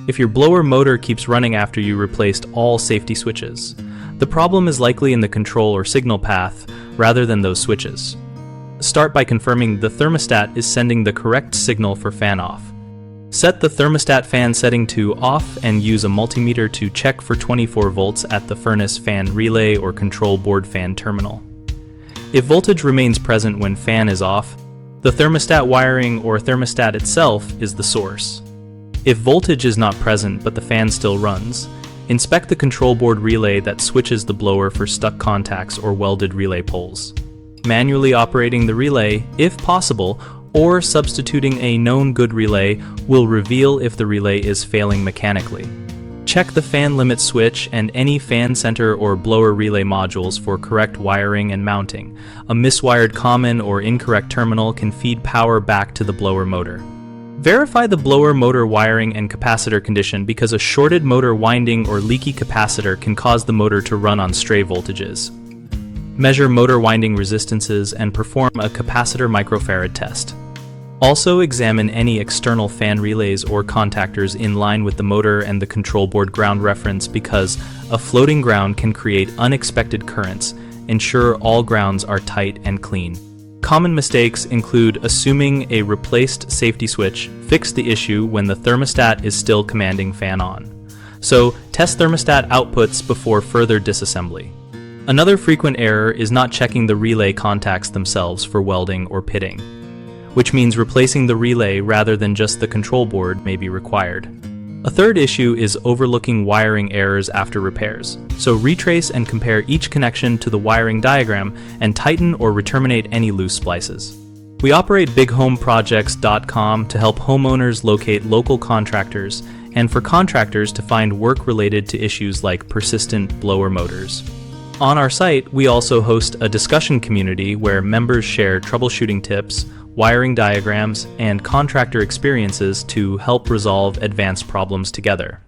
if your blower motor keeps running after you replaced all safety switches. The problem is likely in the control or signal path rather than those switches. Start by confirming the thermostat is sending the correct signal for fan off. Set the thermostat fan setting to off and use a multimeter to check for 24 volts at the furnace fan relay or control board fan terminal. If voltage remains present when fan is off, the thermostat wiring or thermostat itself is the source. If voltage is not present but the fan still runs, inspect the control board relay that switches the blower for stuck contacts or welded relay poles. Manually operating the relay, if possible, or substituting a known good relay will reveal if the relay is failing mechanically. Check the fan limit switch and any fan center or blower relay modules for correct wiring and mounting. A miswired common or incorrect terminal can feed power back to the blower motor. Verify the blower motor wiring and capacitor condition because a shorted motor winding or leaky capacitor can cause the motor to run on stray voltages. Measure motor winding resistances and perform a capacitor microfarad test. Also examine any external fan relays or contactors in line with the motor and the control board ground reference because a floating ground can create unexpected currents. Ensure all grounds are tight and clean. Common mistakes include assuming a replaced safety switch fixed the issue when the thermostat is still commanding fan on. So test thermostat outputs before further disassembly. Another frequent error is not checking the relay contacts themselves for welding or pitting, which means replacing the relay rather than just the control board may be required. A third issue is overlooking wiring errors after repairs. So retrace and compare each connection to the wiring diagram and tighten or reterminate any loose splices. We operate bighomeprojects.com to help homeowners locate local contractors and for contractors to find work related to issues like persistent blower motors. On our site, we also host a discussion community where members share troubleshooting tips, wiring diagrams, and contractor experiences to help resolve advanced problems together.